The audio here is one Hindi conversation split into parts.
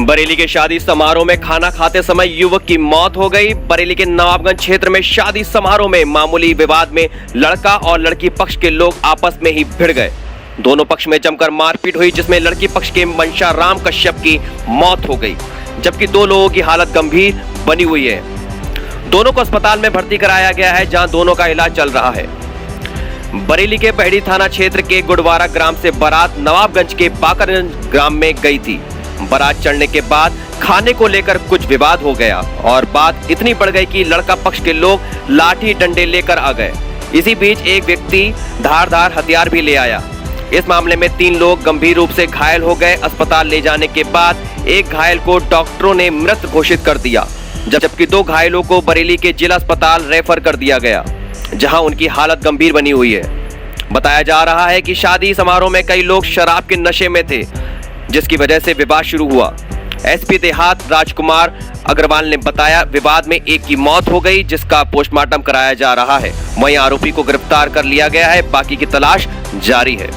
बरेली के शादी समारोह में खाना खाते समय युवक की मौत हो गई। बरेली के नवाबगंज क्षेत्र में शादी समारोह में मामूली विवाद में लड़का और लड़की पक्ष के लोग आपस में ही भिड़ गए। दोनों पक्ष में जमकर मारपीट हुई, जिसमें लड़की पक्ष के मंशा राम कश्यप की मौत हो गई, जबकि 2 लोगों की हालत गंभीर बनी हुई है। दोनों को अस्पताल में भर्ती कराया गया है, जहां दोनों का इलाज चल रहा है। बरेली के बहेड़ी थाना क्षेत्र के गुड़वारा ग्राम से बारात नवाबगंज के पाकरगंज ग्राम में गई थी। बारात चढ़ने के बाद खाने को लेकर कुछ विवाद हो गया और बात इतनी बढ़ गई कि लड़का पक्ष के लोग लाठी डंडे लेकर आ गए। इसी बीच एक व्यक्ति धारदार हथियार भी ले आया। इस मामले में 3 लोग गंभीर रूप से घायल हो गए। अस्पताल ले जाने के बाद एक घायल को डॉक्टरों ने मृत घोषित कर दिया, जबकि 2 घायलों को बरेली के जिला अस्पताल रेफर कर दिया गया, जहां उनकी हालत गंभीर बनी हुई है। बताया जा रहा है कि शादी समारोह में कई लोग शराब के नशे में थे, जिसकी वजह से विवाद शुरू हुआ। एसपी देहात राजकुमार अग्रवाल ने बताया, विवाद में एक की मौत हो गई, जिसका पोस्टमार्टम कराया जा रहा है। वहीं आरोपी को गिरफ्तार कर लिया गया है, बाकी की तलाश जारी है।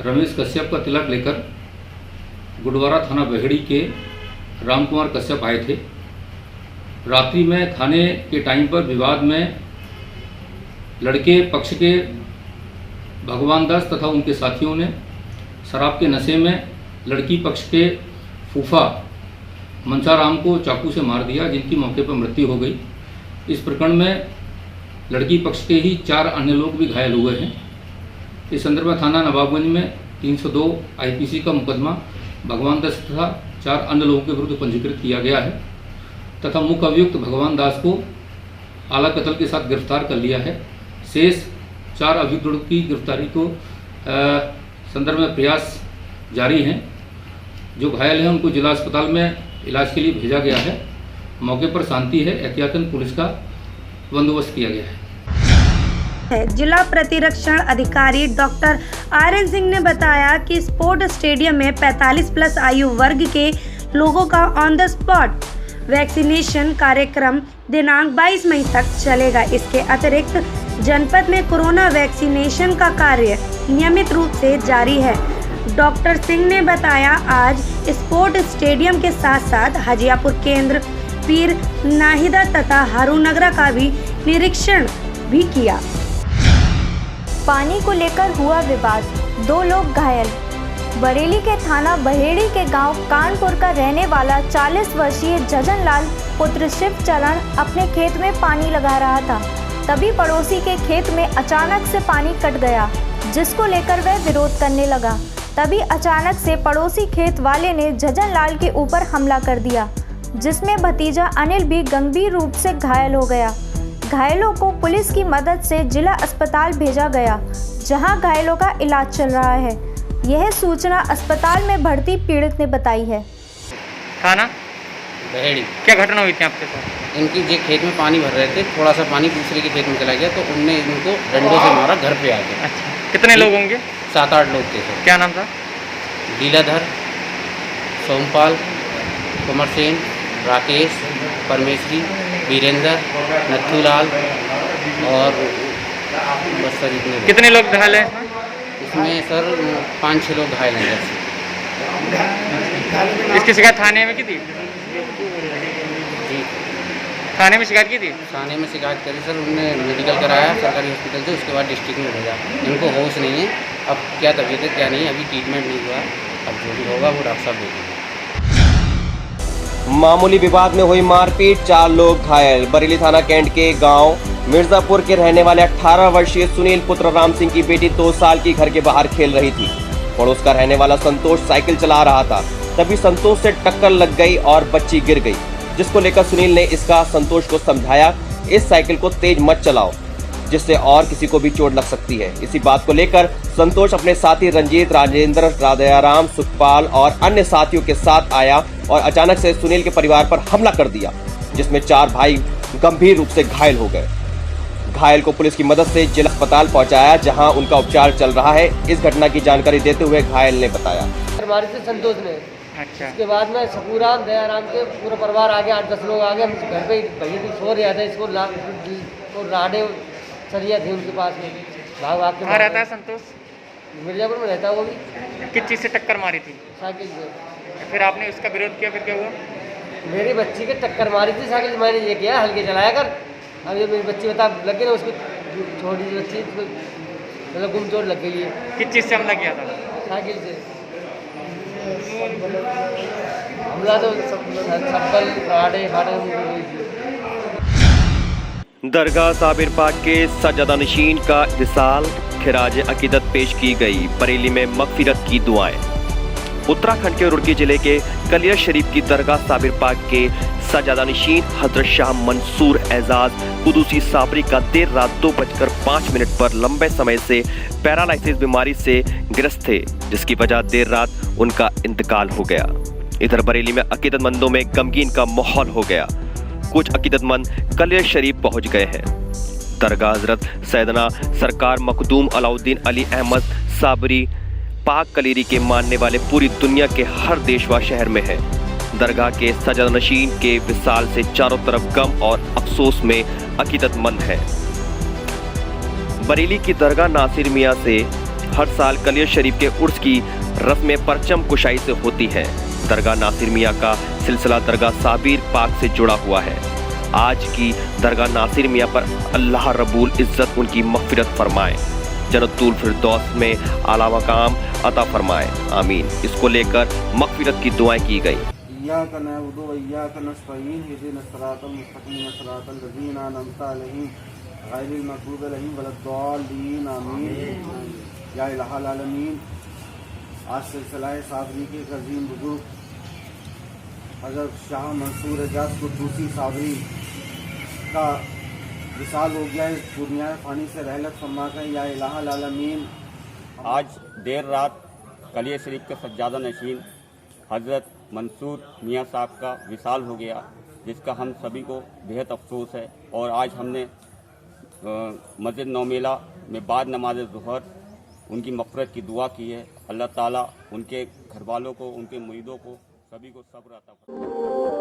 रमेश कश्यप का तिलक लेकर गुड़वारा थाना बहेड़ी के रामकुमार कश्यप आए थे। रात्रि में खाने के टाइम पर विवाद में लड़के पक्ष के भगवान दास तथा उनके साथियों ने शराब के नशे में लड़की पक्ष के फूफा मंसाराम को चाकू से मार दिया, जिनकी मौके पर मृत्यु हो गई। इस प्रकरण में लड़की पक्ष के ही 4 अन्य लोग भी घायल हुए हैं। इस संदर्भ में थाना नवाबगंज में 302 आईपीसी का मुकदमा भगवान दास तथा 4 अन्य लोगों के विरुद्ध पंजीकृत किया गया है तथा मुख्य अभियुक्त भगवान दास को आला कत्ल के साथ गिरफ्तार कर लिया है। शेष 4 अभियुक्तों की गिरफ्तारी को संदर्भ में प्रयास जारी हैं। जो घायल हैं उनको जिला अस्पताल में इलाज के लिए भेजा गया है। मौके पर शांति है, एहतियातन पुलिस का बंदोबस्त किया गया है। जिला प्रतिरक्षण अधिकारी डॉक्टर आर.एन. सिंह ने बताया कि स्पोर्ट स्टेडियम में 45+ आयु वर्ग के लोगों का ऑन द स्पॉट वैक्सीनेशन कार्यक्रम दिनांक 22 मई तक चलेगा। इसके अतिरिक्त जनपद में कोरोना वैक्सीनेशन का कार्य नियमित रूप से जारी है। डॉक्टर सिंह ने बताया, आज स्पोर्ट स्टेडियम के साथ साथ हजियापुर केंद्र, पीर नाहिदा तथा हारूनगरा का भी निरीक्षण भी किया। पानी को लेकर हुआ विवाद, 2 लोग घायल। बरेली के थाना बहेड़ी के गांव कानपुर का रहने वाला 40 वर्षीय जजन लाल पुत्र शिव चरण अपने खेत में पानी लगा रहा था। तभी पड़ोसी के खेत में अचानक से पानी कट गया, जिसको लेकर वह विरोध करने लगा। तभी अचानक से पड़ोसी खेत वाले ने जजन लाल के ऊपर हमला कर दिया, जिसमें भतीजा अनिल भी गंभीर रूप से घायल हो गया। घायलों को पुलिस की मदद से जिला अस्पताल भेजा गया, जहां घायलों का इलाज चल रहा है। यह सूचना अस्पताल में भर्ती पीड़ित ने बताई है। थाना बहेड़ी क्या घटना हुई थी आपके साथ? इनकी जे खेत में पानी भर रहे थे, थोड़ा सा पानी दूसरे के खेत में चला गया तो उनने इनको डंडों से मारा घर पे आके। अच्छा, कितने लोग होंगे? 7-8 लोग थे सर। क्या नाम था? लीलाधर, सोमपाल, कुमरसेन, राकेश, परमेश्वरी, वीरेंद्र, नथुलाल और बस सर इतने। कितने लोग घायल हैं इसमें सर 5-6 लोग घायल हैं। इसकी शिकायत थाने में की थी? जी, थाने में शिकायत की थी? थाने में शिकायत करी सर, उनने मेडिकल कराया सरकारी हॉस्पिटल से, उसके बाद डिस्ट्रिक्ट में भेजा। इनको होश नहीं है, अब क्या तबीयत है क्या नहीं, अभी ट्रीटमेंट नहीं हुआ। अब जो भी होगा वो डॉक्टर साहब देखेंगे। मामूली विवाद में हुई मारपीट, 4 लोग घायल। बरेली थाना कैंट के गांव मिर्जापुर के रहने वाले 18 वर्षीय सुनील पुत्र राम सिंह की बेटी 2 साल की घर के बाहर खेल रही थी। पड़ोस का रहने वाला संतोष साइकिल चला रहा था, तभी संतोष से टक्कर लग गई और बच्ची गिर गई, जिसको लेकर सुनील ने इसका संतोष को समझाया, इस साइकिल को तेज मत चलाओ, जिससे और किसी को भी चोट लग सकती है। इसी बात को लेकर संतोष अपने साथी रंजीत, राजेंद्र, राधयाराम, सुखपाल और अन्य साथियों के साथ आया और अचानक से सुनील के परिवार पर हमला कर दिया, जिसमें 4 भाई गंभीर रूप से घायल हो गए। घायल को पुलिस की मदद से जिला अस्पताल पहुंचाया, जहां उनका उपचार चल रहा है। इस घटना की जानकारी देते हुए घायल ने बताया, हमारे से संतोष ने। अच्छा, उसके बाद में सकूराम, दयाराम के पूरा परिवार आ गया, 8-10 लोग आ गए। हम घर पे भैया सो रहा था, इसको राडे सरिया थे उनके पास में, भाग के। कहाँ रहता है संतोष? मिर्जापुर में रहता है वो भी। किस चीज़ से टक्कर मारी थी? साइकिल से। फिर आपने उसका विरोध किया, फिर क्या हुआ? मेरी बच्ची के टक्कर मारी थी साइकिल, मैंने ये किया हल्के चलाया कर। अब ये मेरी बच्ची बता लग गई ना, उसको छोटी सी बच्ची मतलब गुम चोट लग गई है। किस चीज़ से हमला किया था? साइकिल से हमला तो चप्पल राडे फाटे हुई थी। दरगाह साबिर पाक के सज्जादा नशीन का विसाल, खिराज अकीदत पेश की गई। बरेली में मगफिरत की दुआएं। उत्तराखंड के रुड़की जिले के कलियर शरीफ की दरगाह साबिर पाक के सज्जादा नशीन हजरत शाह मंसूर एजाज कुदूसी साबरी का देर रात 2:05 पर लंबे समय से पैरालाइसिस बीमारी से ग्रस्त थे, जिसकी वजह देर रात उनका इंतकाल हो गया। इधर बरेली में अकीदतमंदों में गमगीन का माहौल हो गया। कुछ अकीदतमंद कलियर शरीफ पहुंच गए हैं। दरगाह हजरत सैयदना सरकार मखदूम अलाउद्दीन अली अहमद साबरी पाक कलीरी के मानने वाले पूरी दुनिया के हर देश व शहर में है। दरगाह के सज्जादा नशीन के विसाल से चारों तरफ गम और अफसोस में अकीदतमंद है। बरेली की दरगाह नासिर मियाँ से हर साल कलियर शरीफ के उर्स की रस्म परचम कुशाई से होती है। दरगाह नासिर मियाँ का सिलसिला दरगाह साबिर पाक से जुड़ा हुआ है। आज की दरगाह नासिर मियाँ पर अल्लाह रब्बुल इज्जत उनकी मग़फ़िरत फरमाए, जन्नतुल फिरदौस में आला मकाम अता फरमाए, आमीन। इसको लेकर मग़फ़िरत की दुआएं की गई। इय्याका नअबुदु व इय्याका नस्तईन इहदिनस सिरातल मुस्तक़ीम सिरातल लज़ीना अनअमता अलैहिम गैरिल मग़ज़ूबि अलैहिम वलद्दाल्लीन, आमीन। या इलाहल आलमीन, आज सिलसिला साबरी के एक अज़ीम बुज़ुर्ग हज़रत शाह मंसूर एजाज कुदूसी साबरी का विसाल हो गया है। दुनिया फ़ानी से रहलत फरमा कर या इलाहल आलमीन। आज देर रात कलियर शरीफ के सज्जादा नशीन हज़रत मंसूर मियाँ साहब का विसाल हो गया, जिसका हम सभी को बेहद अफसोस है। और आज हमने मस्जिद नौमेला में बाद नमाज ज़ुहर उनकी मग़फ़िरत की दुआ की है। अल्लाह ताला उनके घर वालों को, उनके मुरीदों को, सभी को सब्र अता फरमाए।